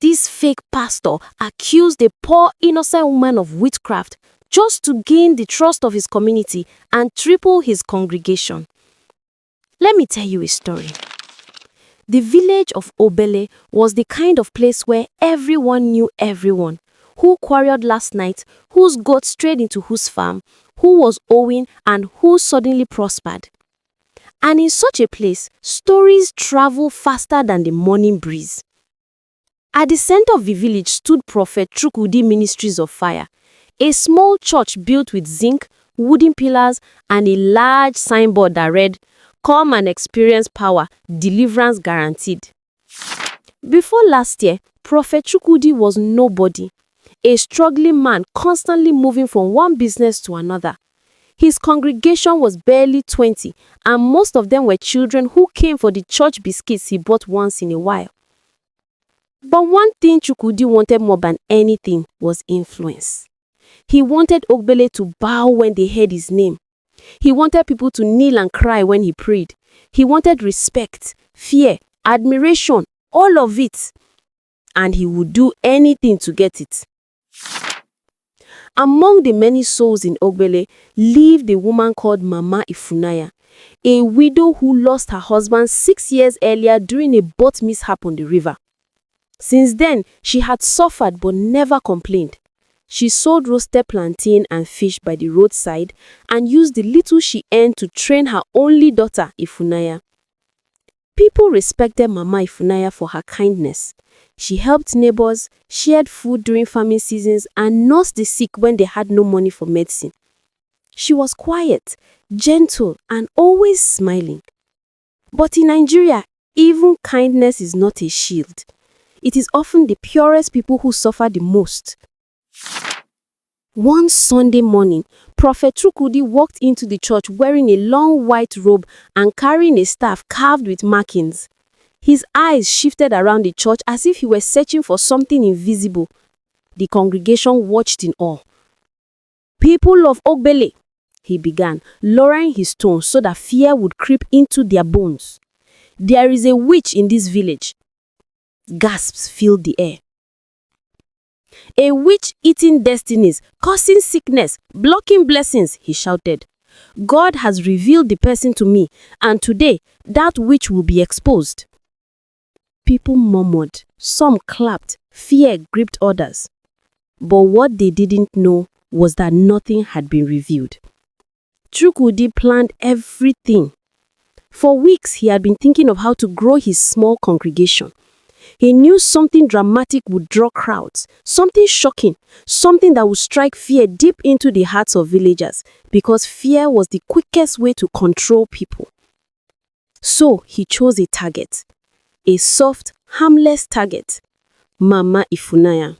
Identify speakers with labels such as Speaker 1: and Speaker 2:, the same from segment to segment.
Speaker 1: this fake pastor accused a poor innocent woman of witchcraft just to gain the trust of his community and triple his congregation. Let me tell you a story. The village of Ogbele was the kind of place where everyone knew everyone. Who quarreled last night, whose goat strayed into whose farm, who was owing, and who suddenly prospered. And in such a place, stories travel faster than the morning breeze. At the center of the village stood Prophet Chukwudi Ministries of Fire, a small church built with zinc, wooden pillars, and a large signboard that read, "Come and experience power, deliverance guaranteed." Before last year, Prophet Chukwudi was nobody, a struggling man constantly moving from one business to another. His congregation was barely 20, and most of them were children who came for the church biscuits he bought once in a while. But one thing Chukwudi wanted more than anything was influence. He wanted Ogbele to bow when they heard his name. He wanted people to kneel and cry when he prayed. He wanted respect, fear, admiration, all of it. And he would do anything to get it. Among the many souls in Ogbele lived a woman called Mama Ifunanya, a widow who lost her husband 6 years earlier during a boat mishap on the river. Since then, she had suffered but never complained. She sold roasted plantain and fish by the roadside and used the little she earned to train her only daughter, Ifunanya. People respected Mama Ifunanya for her kindness. She helped neighbors, shared food during farming seasons, and nursed the sick when they had no money for medicine. She was quiet, gentle, and always smiling. But in Nigeria, even kindness is not a shield. It is often the purest people who suffer the most. One Sunday morning, Prophet Chukwudi walked into the church wearing a long white robe and carrying a staff carved with markings. His eyes shifted around the church as if he were searching for something invisible. The congregation watched in awe. "People of Ogbele," he began, lowering his tone so that fear would creep into their bones. "There is a witch in this village." Gasps filled the air. "A witch eating destinies, causing sickness, blocking blessings," he shouted. "God has revealed the person to me, and today that witch will be exposed." People murmured, some clapped, fear gripped others. But what they didn't know was that nothing had been revealed. Chukwudi planned everything. For weeks, he had been thinking of how to grow his small congregation. He knew something dramatic would draw crowds, something shocking, something that would strike fear deep into the hearts of villagers, because fear was the quickest way to control people. So he chose a target, a soft, harmless target, Mama Ifunanya.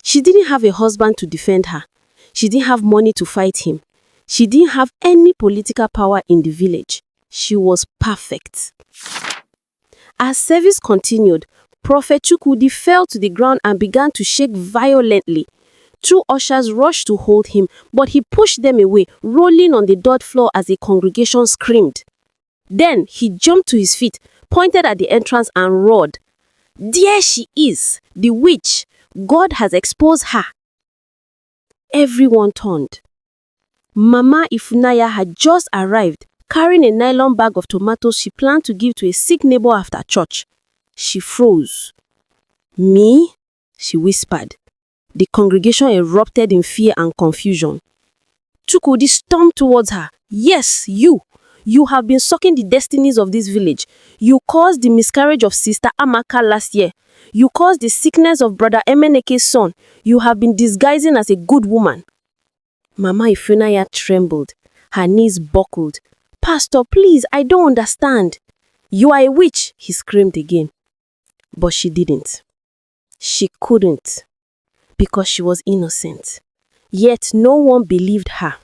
Speaker 1: She didn't have a husband to defend her. She didn't have money to fight him. She didn't have any political power in the village. She was perfect. As service continued, Prophet Chukwudi fell to the ground and began to shake violently. Two ushers rushed to hold him, but he pushed them away, rolling on the dirt floor as the congregation screamed. Then he jumped to his feet, pointed at the entrance and roared, "There she is, the witch. God has exposed her." Everyone turned. Mama Ifunanya had just arrived, carrying a nylon bag of tomatoes she planned to give to a sick neighbor after church. She froze. "Me?" she whispered. The congregation erupted in fear and confusion. Chukwudi stormed towards her. "Yes, you. You have been sucking the destinies of this village. You caused the miscarriage of Sister Amaka last year. You caused the sickness of Brother Emeneke's son. You have been disguising as a good woman." Mama Ifunanya trembled. Her knees buckled. "Pastor, please, I don't understand." "You are a witch," he screamed again. But she didn't. She couldn't. Because she was innocent. Yet no one believed her.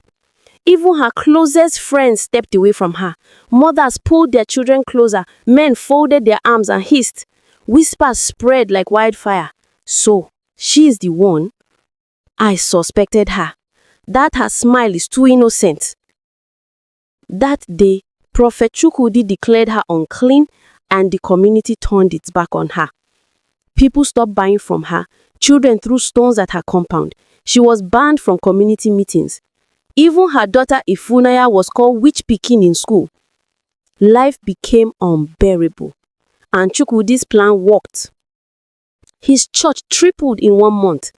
Speaker 1: Even her closest friends stepped away from her. Mothers pulled their children closer. Men folded their arms and hissed. Whispers spread like wildfire. So, she is the one? I suspected her. That her smile is too innocent. That day, Prophet Chukwudi declared her unclean and the community turned its back on her. People stopped buying from her. Children threw stones at her compound. She was banned from community meetings. Even her daughter Ifunanya was called witch pikin in school. Life became unbearable, and Chukwudi's plan worked. His church tripled in 1 month.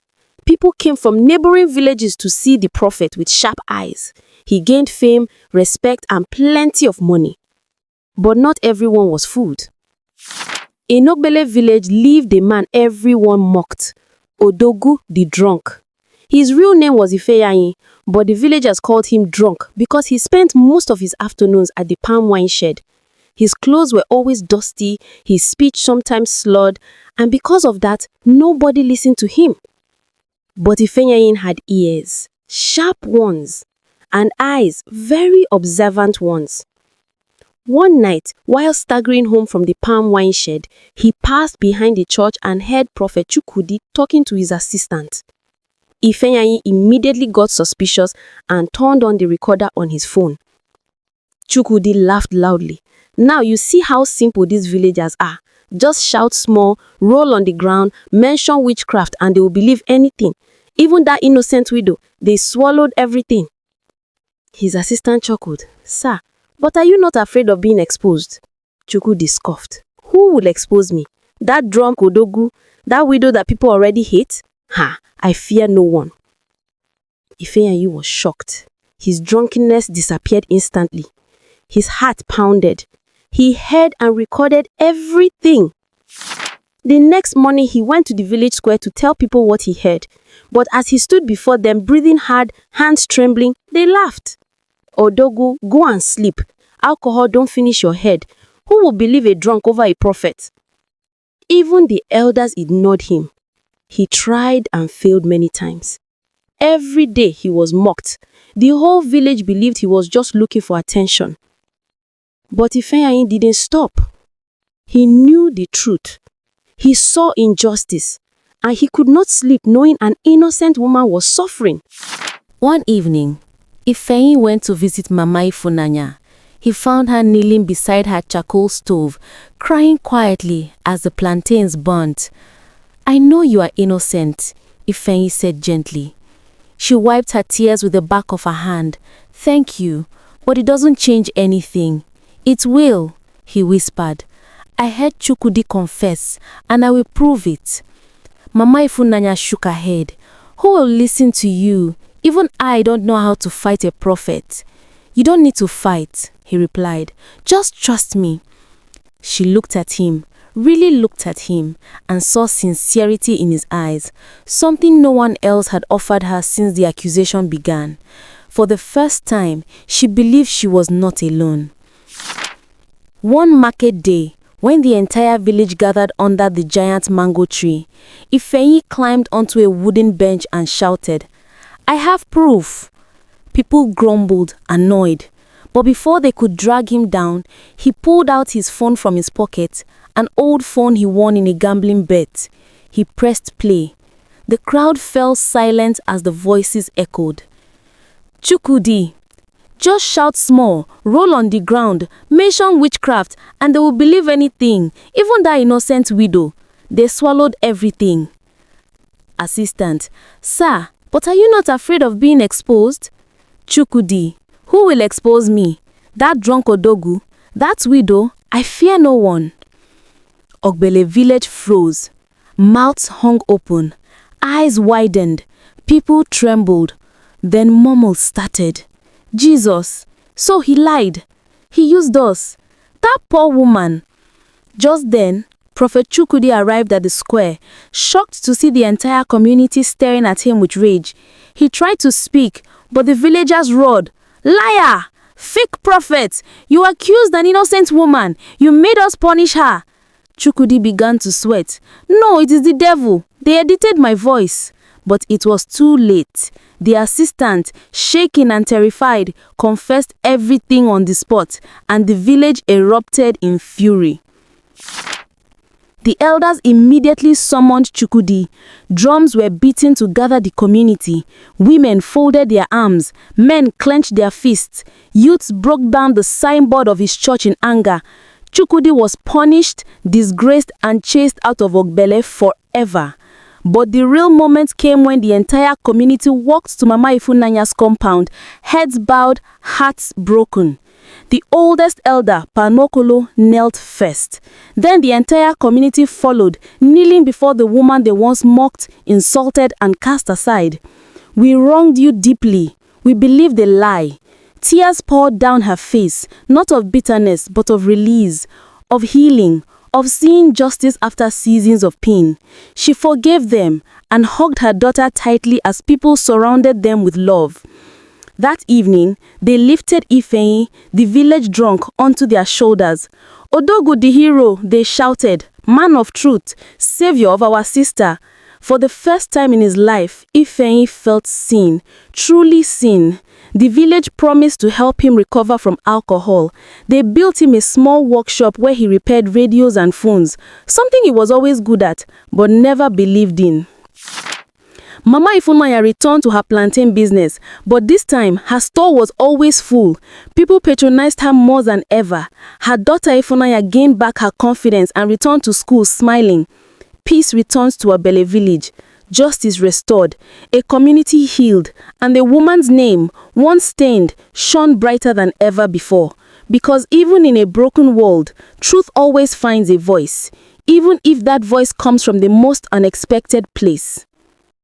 Speaker 1: People came from neighboring villages to see the prophet with sharp eyes. He gained fame, respect, and plenty of money. But not everyone was fooled. In Ogbele village lived a man everyone mocked, Odogu the drunk. His real name was Ifeanyi, but the villagers called him drunk because he spent most of his afternoons at the palm wine shed. His clothes were always dusty, his speech sometimes slurred, and because of that, nobody listened to him. But Ifeanyi had ears, sharp ones, and eyes, very observant ones. One night, while staggering home from the palm wine shed, he passed behind the church and heard Prophet Chukwudi talking to his assistant. Ifeanyi immediately got suspicious and turned on the recorder on his phone. Chukwudi laughed loudly. Now you see how simple these villagers are. Just shout small, roll on the ground, mention witchcraft, and they will believe anything. Even that innocent widow, they swallowed everything. His assistant chuckled. Sir, but are you not afraid of being exposed? Chukwudi scoffed. Who will expose me? That drunk Odogu? That widow that people already hate? Ha, I fear no one. Ifeanyi was shocked. His drunkenness disappeared instantly. His heart pounded. He heard and recorded everything. The next morning, he went to the village square to tell people what he heard. But as he stood before them, breathing hard, hands trembling, they laughed. Odogu, go and sleep. Alcohol don't finish your head. Who will believe a drunk over a prophet? Even the elders ignored him. He tried and failed many times. Every day he was mocked. The whole village believed he was just looking for attention. But Ifeanyi didn't stop. He knew the truth. He saw injustice, and he could not sleep knowing an innocent woman was suffering.
Speaker 2: One evening, Ifeanyi went to visit Mama Ifunanya. He found her kneeling beside her charcoal stove, crying quietly as the plantains burnt. I know you are innocent, Ifeanyi said gently. She wiped her tears with the back of her hand. Thank you, but it doesn't change anything. It will, he whispered. I heard Chukwudi confess, and I will prove it. Mama Ifunanya shook her head. Who will listen to you? Even I don't know how to fight a prophet. You don't need to fight, he replied. Just trust me. She looked at him, really looked at him, and saw sincerity in his eyes, something no one else had offered her since the accusation began. For the first time, she believed she was not alone. One market day, when the entire village gathered under the giant mango tree, Ifeanyi climbed onto a wooden bench and shouted, I have proof. People grumbled, annoyed. But before they could drag him down, he pulled out his phone from his pocket, an old phone he won in a gambling bet. He pressed play. The crowd fell silent as the voices echoed. Chukwudi, just shout small, roll on the ground, mention witchcraft, and they will believe anything, even that innocent widow. They swallowed everything. Assistant, sir, but are you not afraid of being exposed? Chukwudi, who will expose me? That drunk Odogu? That widow? I fear no one. Ogbele village froze. Mouths hung open. Eyes widened. People trembled. Then murmurs started. Jesus, so he lied. He used us. That poor woman. Just then, Prophet Chukwudi arrived at the square, shocked to see the entire community staring at him with rage. He tried to speak, but the villagers roared, Liar! Fake prophet! You accused an innocent woman. You made us punish her. Chukwudi began to sweat. No, it is the devil. They edited my voice. But it was too late. The assistant, shaking and terrified, confessed everything on the spot, and the village erupted in fury. The elders immediately summoned Chukwudi. Drums were beaten to gather the community. Women folded their arms. Men clenched their fists. Youths broke down the signboard of his church in anger.
Speaker 1: Chukwudi was punished, disgraced, and chased out of Ogbele forever. But the real moment came when the entire community walked to Mama Ifunanya's compound, heads bowed, hearts broken. The oldest elder, Panokolo, knelt first. Then the entire community followed, kneeling before the woman they once mocked, insulted, and cast aside. "We wronged you deeply. We believed a lie." Tears poured down her face, not of bitterness, but of release, of healing, of seeing justice after seasons of pain. She forgave them and hugged her daughter tightly as people surrounded them with love. That evening, they lifted Ifeanyi, the village drunk, onto their shoulders. "Odogu the hero," they shouted, "man of truth, savior of our sister." For the first time in his life, Ifeanyi felt seen, truly seen. The village promised to help him recover from alcohol. They built him a small workshop where he repaired radios and phones, something he was always good at, but never believed in. Mama Ifunanya returned to her plantain business, but this time her store was always full. People patronized her more than ever. Her daughter Ifunanya gained back her confidence and returned to school smiling. Peace returns to Ogbele village. Justice restored, a community healed, and the woman's name, once stained, shone brighter than ever before. Because even in a broken world, truth always finds a voice, even if that voice comes from the most unexpected place.